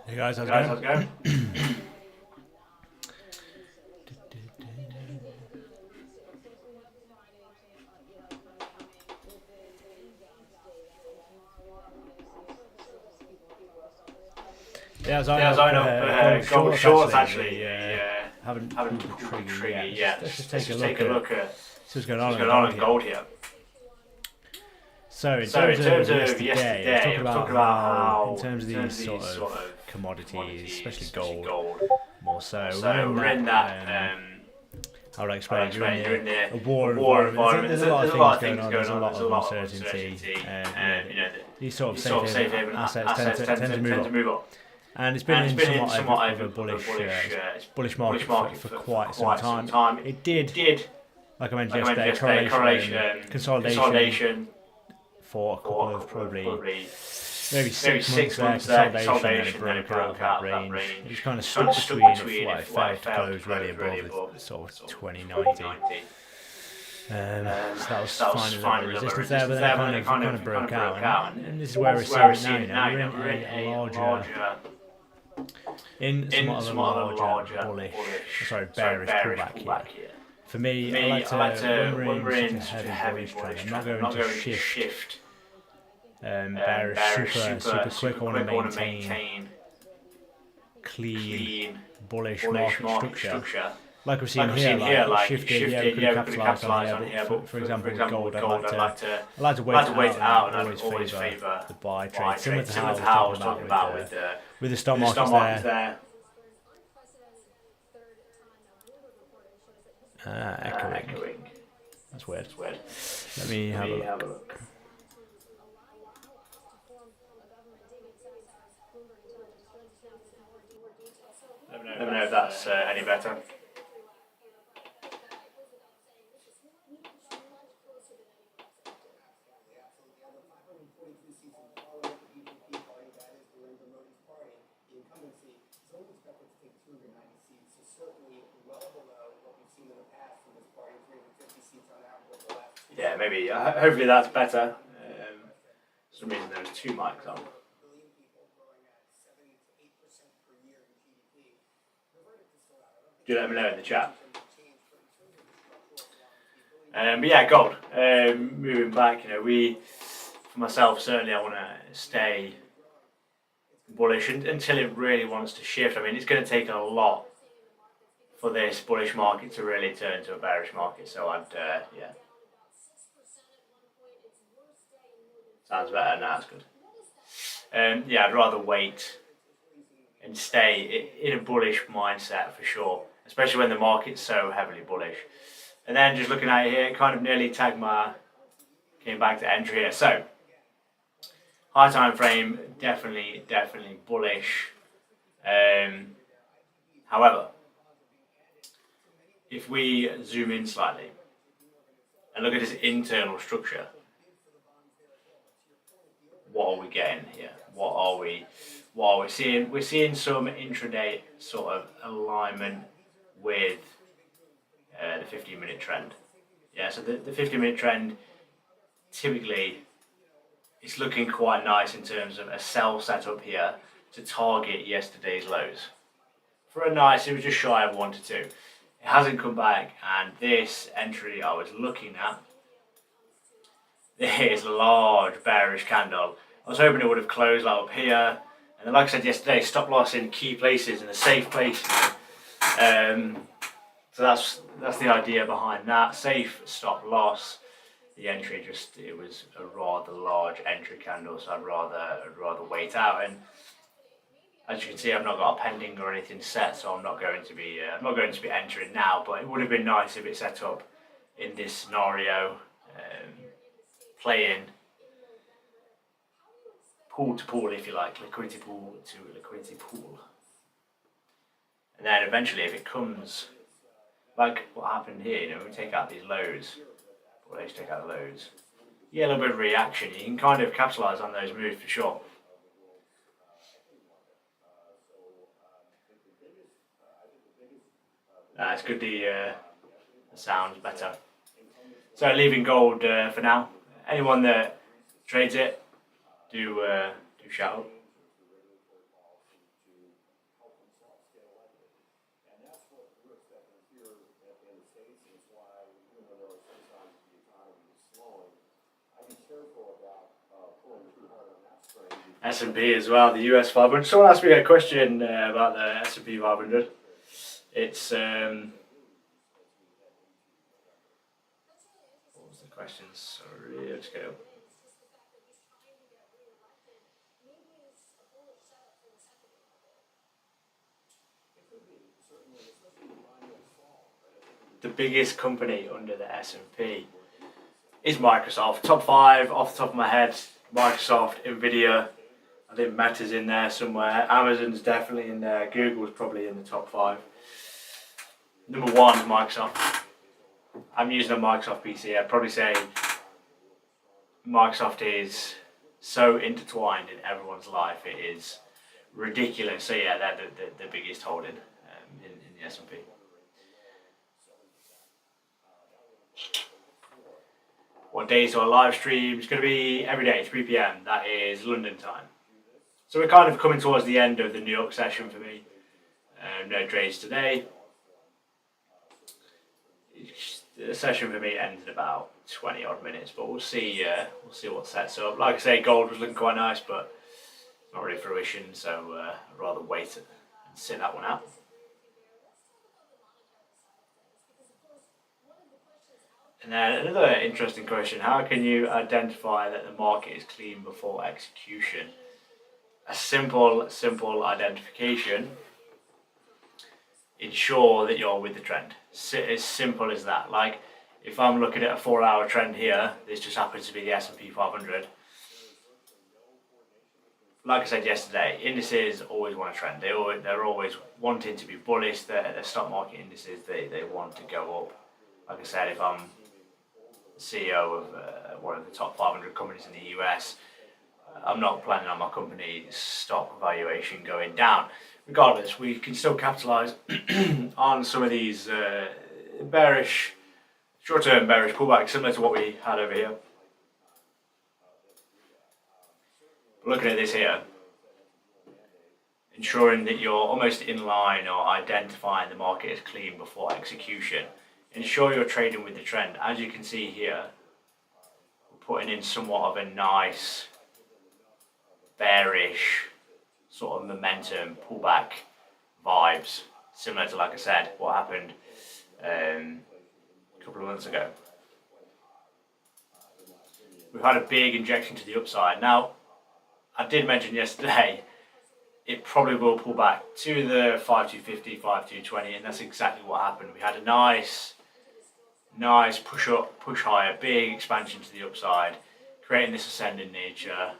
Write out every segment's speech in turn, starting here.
Hey guys, how's it Guys, going? how's it going? Yeah, I was eyeing Yeah, I was up eyeing up gold shorts shorts actually. actually. Haven't Haven't pulled the pulled the trigger trigger yet. yet. Let's just take a look at See what's going what's on in going gold on in here. gold here. So in So in terms terms of of yesterday, I was yesterday, talking I was about talking about how, in how, terms in of terms these of sort these of sort of commodities, especially especially gold, gold, more so, so we're in we're in that. that. How would I How would I explain it? You're explain it? You're in in a war a war environment. environment. There's a lot of There's a things lot of going things on. going There's a on. lot There's a of lot of uncertainty. uncertainty. You know, these sort of These safe sort of safe haven haven assets assets tend to move tend to up. move up. And it's been And it's in been in somewhat somewhat of a bullish market for quite some quite some time. time. It did, Did, like I mentioned like I mentioned yesterday, yesterday, consolidation consolidation for a couple for of probably maybe maybe 6 months 6 there, months there, consolidation, and then it consolidation, then it broke out of broke that out of that range. range. It was kind of It's kind stuck of stuck between between it it failed to close really really above above the sort of sort of 2090. 2090. So that was So that was finding a finding little a little resistance there, but resistance then there, it but then kind of broke out, out. and this is where we're This is where seeing we're it seeing now. it You're now. in We're in a a larger, in somewhat of a larger bullish, bearish pullback here. For me, I like to, when we're in such a heavy bullish trend, I'm not going to shift bearish super quick. I want to maintain clean bullish market structure. Like we're seeing here, it shifted. Yeah, we could have capitalised on here, but for example, with gold, I like to wait it out, and I'd always favour the buy trade, similar to how I was talking about with the stock markets there. Echoing. That's weird. Let me have a look. Let me know if that's any better. Yeah, maybe. Hopefully that's better. For some reason there was two mics on. Do let me know in the chat. But yeah, gold. Moving back, for myself, certainly I want to stay bullish until it really wants to shift. I mean, it's going to take a lot for this bullish market to really turn to a bearish market. So yeah. Sounds better. No, that's good. Yeah, I'd rather wait and stay in a bullish mindset for sure, especially when the market's so heavily bullish. And then just looking at it here, kind of nearly tagged came back to entry here. So, high time frame, definitely bullish. However, if we zoom in slightly and look at this internal structure, what are we getting here? What are we seeing? We're seeing some intraday sort of alignment with the 15-minute trend. Yeah, so the 15-minute trend typically is looking quite nice in terms of a sell setup here to target yesterday's lows. For a nice, it was just shy of 1 to 2. It hasn't come back, and this entry I was looking at, this large bearish candle, I was hoping it would have closed like up here, and then like I said yesterday, stop loss in key places, in a safe place. So that's the idea behind that. Safe stop loss. The entry it was a rather large entry candle, so I'd rather wait out. And As you can see, I've not got a pending or anything set, so I'm not going to be entering now. But it would have been nice if it set up in this scenario, playing pool to pool, if you like, liquidity pool to liquidity pool, and then eventually, if it comes like what happened here, we take out these lows, or let's take out the lows. You get a little bit of reaction. You can kind of capitalise on those moves for sure. It's good the sound's better. So leaving gold for now. Anyone that trades it, do shout. S&P as well, the US 500. Someone asked me a question about the S&P 500. It's what was the question? Sorry, let's go. The biggest company under the S&P is Microsoft. Top 5 off the top of my head: Microsoft, Nvidia. I think Meta's in there somewhere. Amazon's definitely in there. Google's probably in the top 5. Number 1 is Microsoft. I'm using a Microsoft PC. I'd probably say Microsoft is so intertwined in everyone's life. It is ridiculous. So yeah, they're the biggest holding in the S&P. What days do I live stream? It's going to be every day, 3 p.m. That is London time. So we're kind of coming towards the end of the New York session for me. No trades today. The session for me ends in about 20 odd minutes, but we'll see what sets up. Like I say, gold was looking quite nice, but it's not really fruition, so I'd rather wait and sit that one out. And then another interesting question: how can you identify that the market is clean before execution? A simple identification. Ensure that you're with the trend. As simple as that. Like, if I'm looking at a 4-hour trend here, this just happens to be the S&P 500. Like I said yesterday, indices always want a trend. They're always wanting to be bullish. The stock market indices, they want to go up. Like I said, if I'm CEO of one of the top 500 companies in the US, I'm not planning on my company's stock valuation going down. Regardless, we can still capitalise on some of these short-term bearish pullbacks, similar to what we had over here. Looking at this here, ensuring that you're almost in line or identifying the market as clean before execution. Ensure you're trading with the trend. As you can see here, we're putting in somewhat of a nice bearish sort of momentum pullback vibes, similar to, like I said, what happened a couple of months ago. We've had a big injection to the upside. Now, I did mention yesterday it probably will pull back to the 5250, 5220, and that's exactly what happened. We had a nice push up, push higher, big expansion to the upside, creating this ascending nature.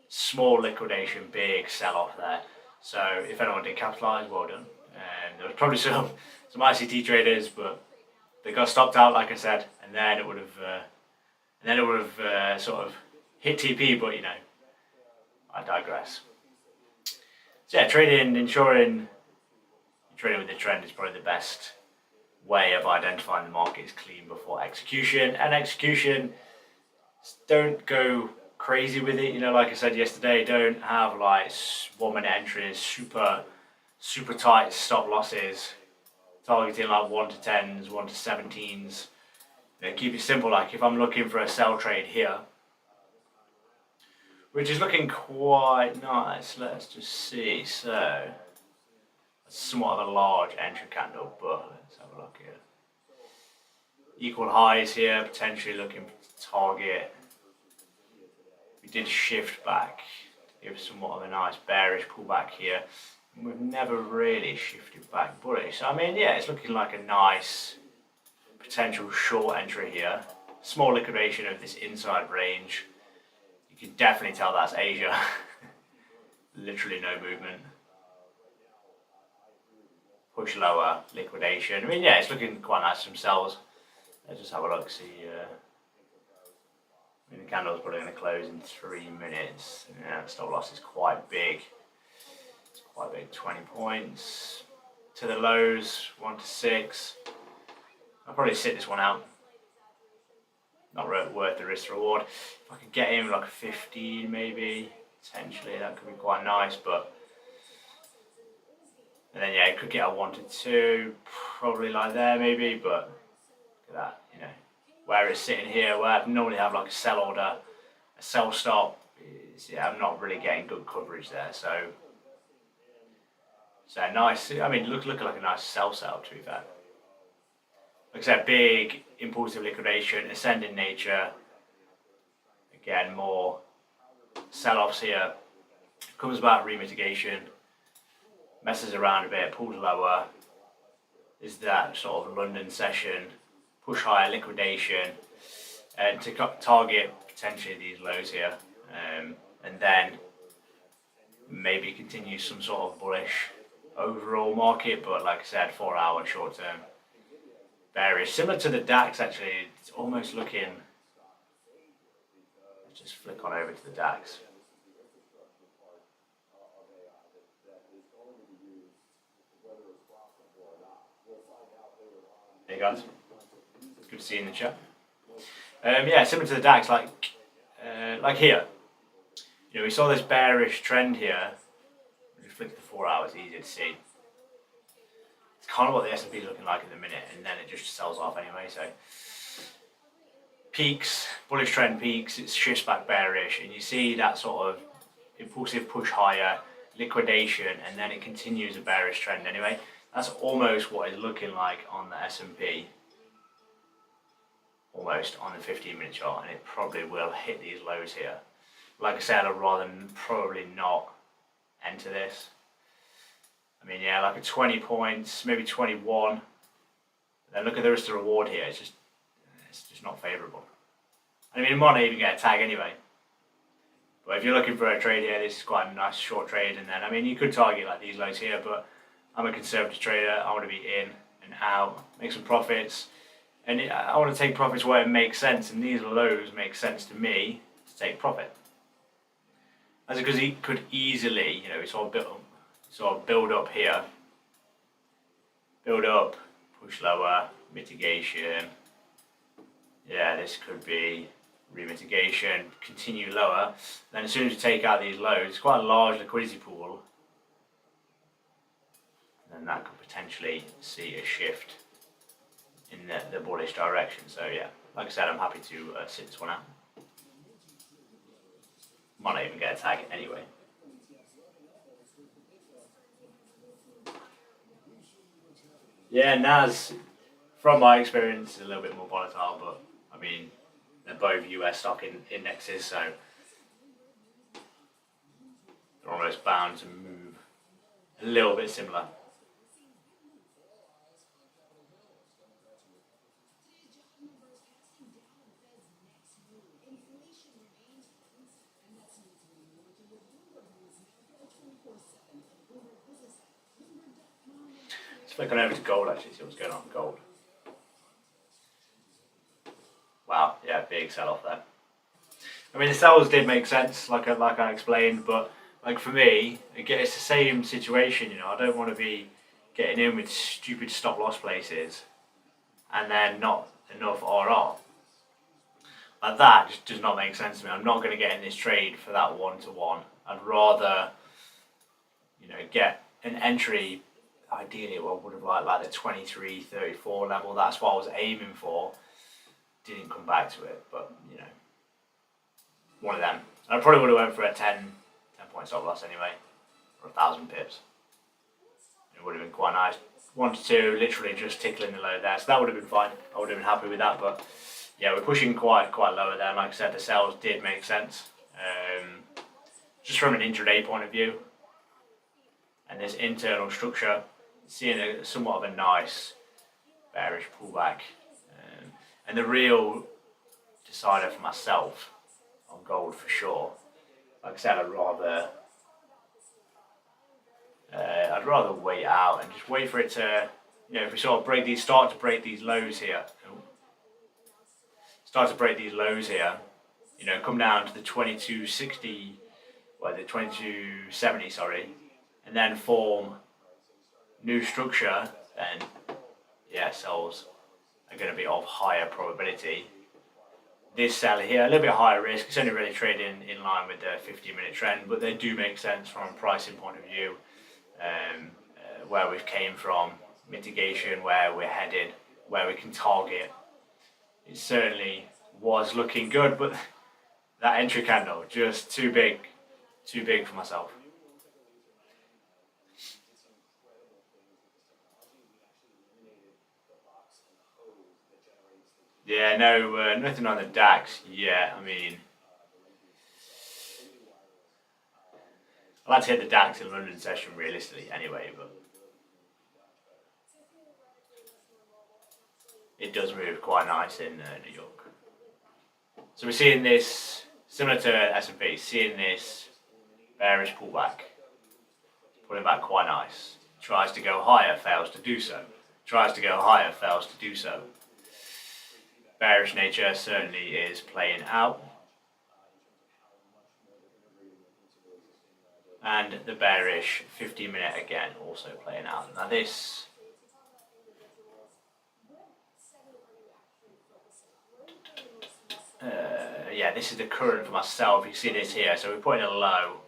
Small liquidation, big sell-off there. So if anyone did capitalise, well done. And there was probably some ICT traders, but they got stopped out, like I said, and then it would have sort of hit TP. But I digress. So yeah, ensuring you're trading with the trend is probably the best way of identifying the market is clean before execution. And execution, don't go crazy with it, like I said yesterday, don't have like 1 minute entries, super tight stop losses, targeting like 1 to 10s, 1 to 17s. Keep it simple. Like if I'm looking for a sell trade here, which is looking quite nice, let's just see. So it's somewhat of a large entry candle, but let's have a look here. Equal highs here, potentially looking to target. We did shift back give somewhat of a nice bearish pullback here. And we've never really shifted back bullish. So I mean, yeah, it's looking like a nice potential short entry here. Small liquidation of this inside range. You can definitely tell that's Asia. Literally no movement. Push lower, liquidation. I mean, yeah, it's looking quite nice themselves. Let's just have a look, see. I mean, the candle's probably going to close in 3 minutes. Yeah, the stop loss is quite big. It's quite big, 20 points. To the lows, 1 to 6. I'll probably sit this one out. Not worth the risk reward. If I could get in like a 15 maybe, potentially, that could be quite nice, but and then yeah, it could get a 1 to 2, probably like there maybe, but look at that, you know, where it's sitting here, where I'd normally have like a sell order, a sell stop, yeah, I'm not really getting good coverage there, so nice, I mean, look like a nice sell setup to be fair. Like I said, big impulsive liquidation, ascending nature, again, more sell-offs here, comes back, remitigation, messes around a bit, pulls lower, is that sort of London session, push higher, liquidation, and to target potentially these lows here, and then maybe continue some sort of bullish overall market, but like I said, 4 hour short term bearish, similar to the DAX actually. It's almost looking, let's just flick on over to the DAX. Hey guys, good to see you in the chat. Yeah, similar to the DAX, like here. You know, we saw this bearish trend here. Just flick to the 4 hours, easier to see. It's kind of what the S&P is looking like at the minute, and then it just sells off anyway. So peaks, bullish trend peaks, it shifts back bearish, and you see that sort of impulsive push higher, liquidation, and then it continues a bearish trend anyway. That's almost what it's looking like on the S&P, almost on the 15-minute chart, and it probably will hit these lows here. Like I said, I'd rather probably not enter this. I mean, yeah, like a 20 points, maybe 21. Then look at the risk to reward here. It's just not favourable. I mean, it might not even get a tag anyway. But if you're looking for a trade here, this is quite a nice short trade. And then, I mean, you could target like these lows here, but I'm a conservative trader. I want to be in and out, make some profits. And I want to take profits where it makes sense. And these lows make sense to me to take profit. As because he could easily, you know, it's all build up here, build up, push lower, mitigation. Yeah, this could be remitigation, continue lower. Then as soon as you take out these lows, it's quite a large liquidity pool. Then that could potentially see a shift in the bullish direction. So yeah, like I said, I'm happy to sit this one out. Might not even get a tag anyway. Yeah, NAS, from my experience, is a little bit more volatile, but I mean, they're both US stock indexes, so they're almost bound to move a little bit similar. Let's flick on over to gold actually, see what's going on with gold. Wow, yeah, big sell off there. I mean, the sells did make sense, like I explained, but like for me, again, it's the same situation. You know, I don't want to be getting in with stupid stop loss places and then not enough RR. Like that just does not make sense to me. I'm not going to get in this trade for that 1-to-1. I'd rather, you know, get an entry. Ideally, I would have liked like the 23, 34 level. That's what I was aiming for. Didn't come back to it, but you know, one of them. And I probably would have went for a 10 point stop loss anyway, or 1,000 pips. It would have been quite nice. 1-to-2, literally just tickling the low there, so that would have been fine. I would have been happy with that, but yeah, we're pushing quite lower there. And like I said, the sells did make sense. just from an intraday point of view, and this internal structure, seeing somewhat of a nice bearish pullback. And the real decider for myself on gold for sure, like I said, I'd rather wait out and just wait for it to, if we sort of start to break these lows here, come down to the 2260, the 2270, sorry, and then form new structure, then yeah, sells are going to be of higher probability. This sell here, a little bit higher risk, it's only really trading in line with the 50-minute trend, but they do make sense from a pricing point of view, where we've came from, mitigation, where we're headed, where we can target. It certainly was looking good, but that entry candle, just too big for myself. Yeah, no, nothing on the DAX yet. I mean, I'd like to hit the DAX in London session realistically anyway, but it does move quite nice in New York. So we're seeing this, similar to S&P, seeing this bearish pullback, pulling back quite nice. Tries to go higher, fails to do so. Tries to go higher, fails to do so. Bearish nature certainly is playing out. And the bearish 50-minute again also playing out. Now this, this is the current for myself. You see this here. So we're putting a low,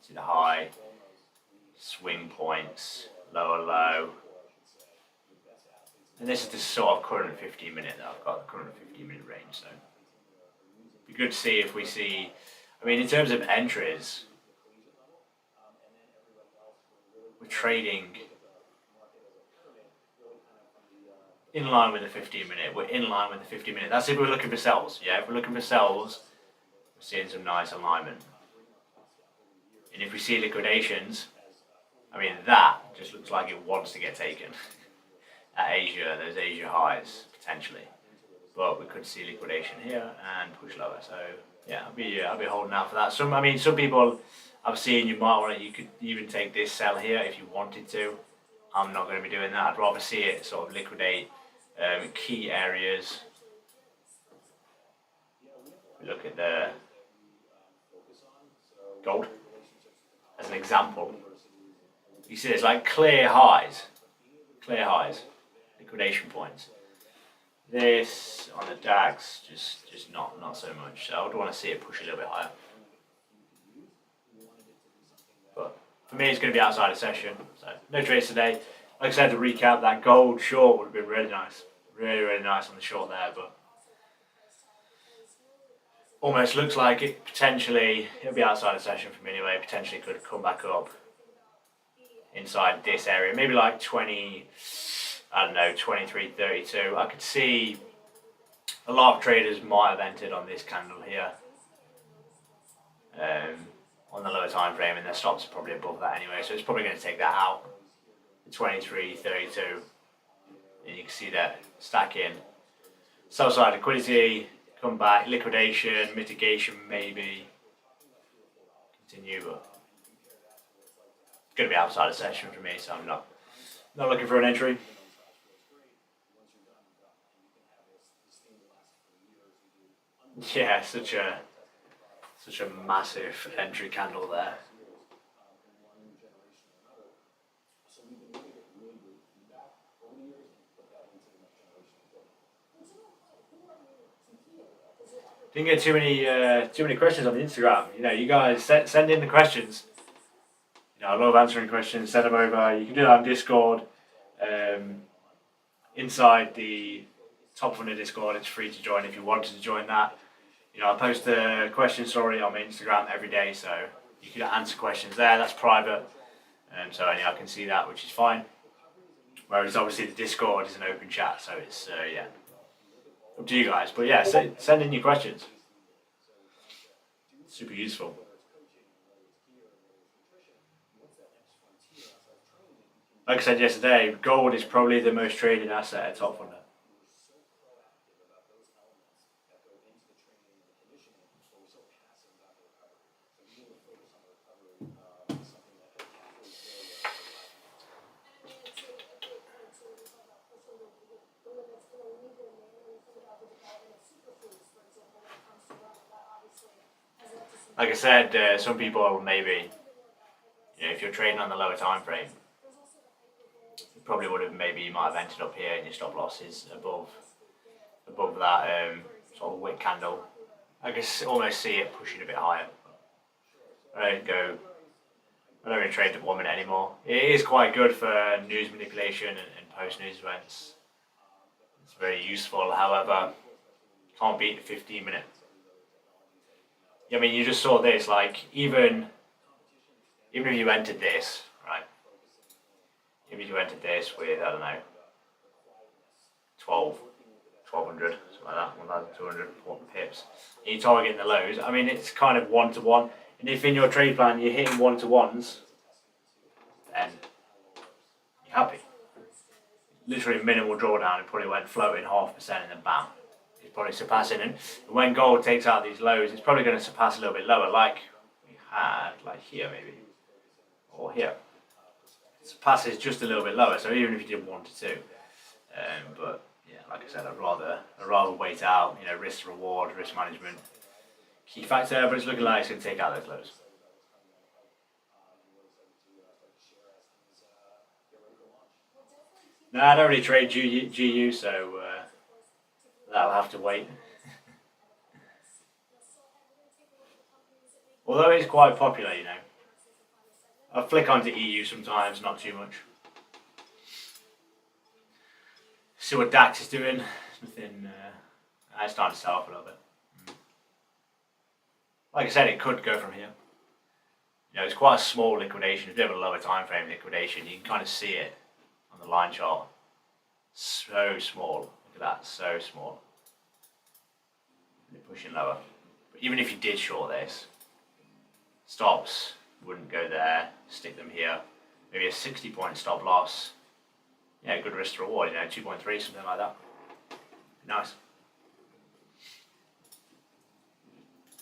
see the high, swing points, lower low. And this is the sort of current 15-minute that I've got, the current 15-minute range. So it'd be good to see if we see, in terms of entries, we're trading in line with the 15-minute. We're in line with the 50-minute. That's if we're looking for sells. Yeah, if we're looking for sells, we're seeing some nice alignment. And if we see liquidations, that just looks like it wants to get taken. At Asia, there's Asia highs potentially, but we could see liquidation here and push lower. So yeah, I'll be holding out for that. Some people I've seen, you could even take this sell here if you wanted to. I'm not going to be doing that. I'd rather see it sort of liquidate key areas. We look at the gold as an example. You see, it's like clear highs, liquidation points. This on the DAX, just not so much. So I would want to see it push a little bit higher. But for me, it's going to be outside of session. So no trades today. Like I said, to recap, that gold short would have been really nice. Really nice on the short there, but almost looks like it potentially, it'll be outside of session for me anyway, potentially could come back up inside this area. Maybe like 23.32. I could see a lot of traders might have entered on this candle here. On the lower time frame, and their stops are probably above that anyway, so it's probably going to take that out. 23.32, and you can see that stacking. Sell side liquidity, come back, liquidation, mitigation maybe. Continue, but it's going to be outside of session for me, so I'm not looking for an entry. Yeah, such a massive entry candle there. Didn't get too many questions on the Instagram. You guys send in the questions. I love answering questions. Send them over. You can do that on Discord. Inside the top of the Discord, it's free to join if you wanted to join that. I post a question story on my Instagram every day, so you can answer questions there. That's private, so only I can see that, which is fine. Whereas obviously the Discord is an open chat, so it's up to you guys. But yeah, send in your questions. Super useful. Like I said yesterday, gold is probably the most traded asset at Top Funder. Like I said, some people maybe, if you're trading on the lower time frame, you probably would have maybe you might have ended up here and your stop loss is above that sort of wick candle. I can almost see it pushing a bit higher. I don't really trade at 1 minute anymore. It is quite good for news manipulation and post news events. It's very useful. However, can't beat the 15 minute. I mean, you just saw this. Like even if you entered this, right? Even if you entered this with I don't know, 1200, something like that, 1,200 pips. And you target the lows. I mean, it's kind of 1-to-1. And if in your trade plan you're hitting 1-to-1s, then you're happy. Literally minimal drawdown, it probably went floating 0.5% and then bam, it's probably surpassing. And when gold takes out these lows, it's probably going to surpass a little bit lower, like we had, like here maybe, or here. It surpasses just a little bit lower. So even if you did 1 to 2, but yeah, like I said, I'd rather wait out. Risk reward, risk management, key factor. But it's looking like it's going to take out those lows. No, I don't really trade GU, so that'll have to wait. Although it's quite popular, I flick onto EU sometimes, not too much. See what DAX is doing. Nothing. It's starting to sell off a little bit. Like I said, it could go from here. It's quite a small liquidation. If you have a lower time frame liquidation, you can kind of see it on the line chart. So small. Look at that, so small. They're pushing lower. But even if you did short this, stops wouldn't go there. Stick them here. Maybe a 60-point stop loss. Yeah, good risk to reward. 2.3, something like that. Nice.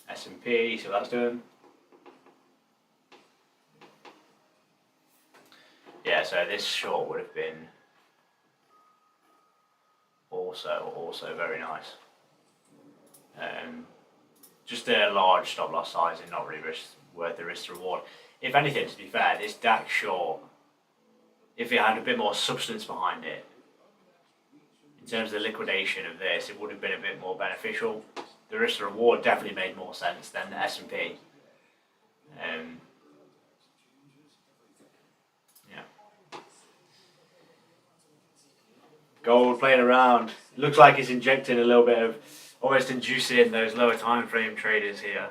S&P, see what that's doing. Yeah, so this short would have been also very nice. Just a large stop loss size and not really worth the risk to reward. If anything, to be fair, this DAX short, if it had a bit more substance behind it, in terms of the liquidation of this, it would have been a bit more beneficial. The risk to reward definitely made more sense than the S&P. Gold playing around. It looks like it's injecting a little bit of, almost inducing those lower time frame traders here.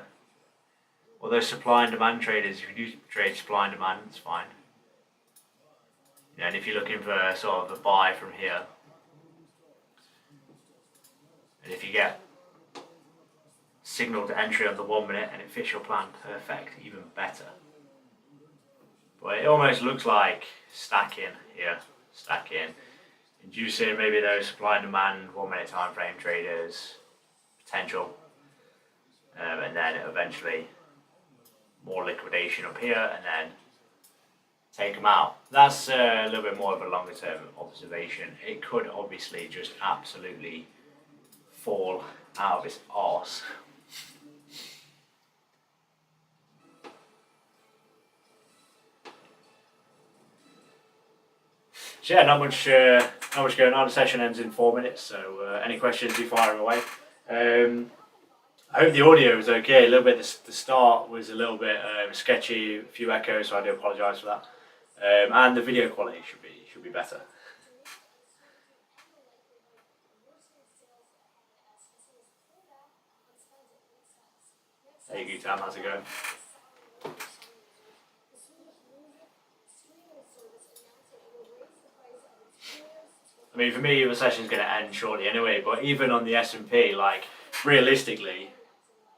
Or those supply and demand traders. If you do trade supply and demand, it's fine. And if you're looking for sort of a buy from here, and if you get signal to entry on the 1 minute and it fits your plan perfect, even better. But it almost looks like stacking here, inducing maybe those supply and demand 1 minute time frame traders potential, and then eventually more liquidation up here and then take them out. That's a little bit more of a longer term observation. It could obviously just absolutely fall out of its arse. So yeah, not much going on. The session ends in 4 minutes, so any questions, do fire them away. I hope the audio was okay. A little bit, the start was a little bit sketchy, a few echoes, so I do apologise for that. And the video quality should be better. Hey Gutam, how's it going? I mean, for me, the session's going to end shortly anyway, but even on the S&P, like, realistically,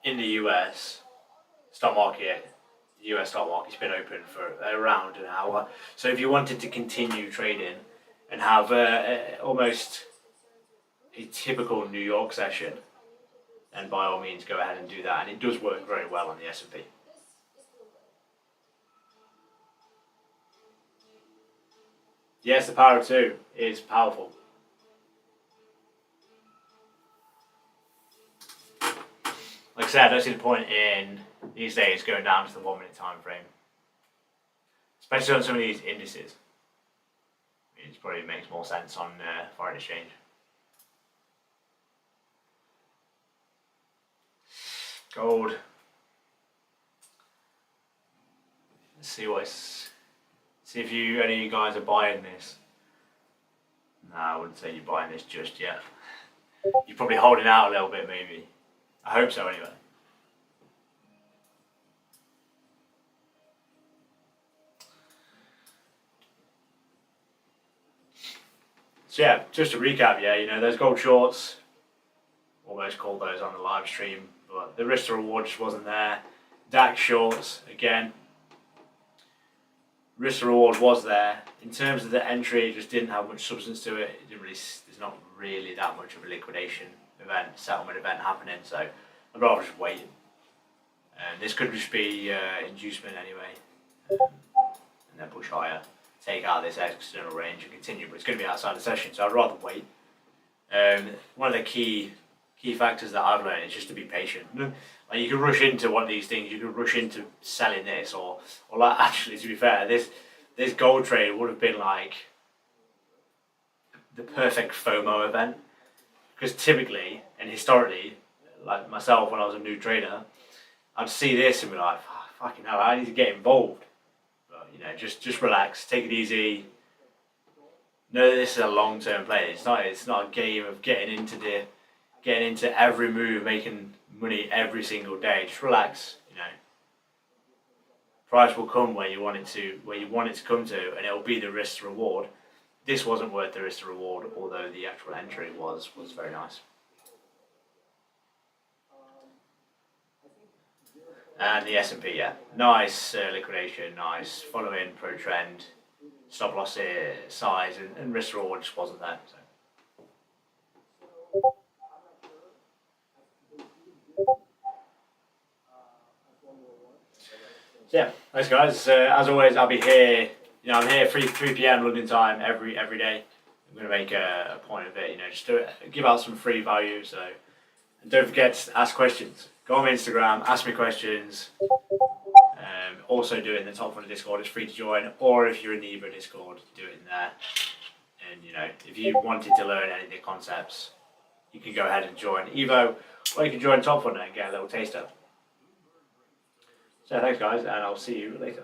in the US stock market, The US stock market's been open for around an hour. So if you wanted to continue trading and have almost a typical New York session, then by all means go ahead and do that. And it does work very well on the S&P. Yes, the power of two is powerful. Like I said, I don't see the point in these days going down to the 1 minute time frame, especially on some of these indices. It probably makes more sense on foreign exchange. Gold. Let's see see if any of you guys are buying this. No, I wouldn't say you're buying this just yet. You're probably holding out a little bit, maybe. I hope so, anyway. So yeah, just to recap, those gold shorts, almost called those on the live stream, but the risk to reward just wasn't there. DAX shorts, again, risk to reward was there. In terms of the entry, it just didn't have much substance to it. There's not really that much of a liquidation event, settlement event happening, so I'd rather just wait. And this could just be inducement anyway, and then push higher, take out this external range and continue, but it's going to be outside the session, so I'd rather wait. One of the key factors that I've learned is just to be patient. Like you can rush into one of these things, you can rush into selling this, or like, actually, to be fair, this gold trade would have been like the perfect FOMO event, because typically and historically, like myself when I was a new trader, I'd see this and be like, oh, fucking hell, I need to get involved. But just relax, take it easy. Know that this is a long-term play. It's not a game of getting into every move, making money every single day. Just relax, Price will come where you want it to come to, and it will be the risk to reward. This wasn't worth the risk to reward, although the actual entry was very nice. And the S&P, nice liquidation, nice following pro trend, stop loss size, and risk reward just wasn't there. So yeah, thanks guys. As always, I'll be here. I'm here 3 p.m. London time every day. I'm going to make a point of it. Just to give out some free value. So, and don't forget to ask questions. Go on my Instagram, ask me questions. Also do it in the Top Funnel Discord. It's free to join. Or if you're in the Evo Discord, do it in there. And if you wanted to learn any of the concepts, you can go ahead and join Evo, or you can join Top Funnel and get a little taster. So thanks guys, and I'll see you later.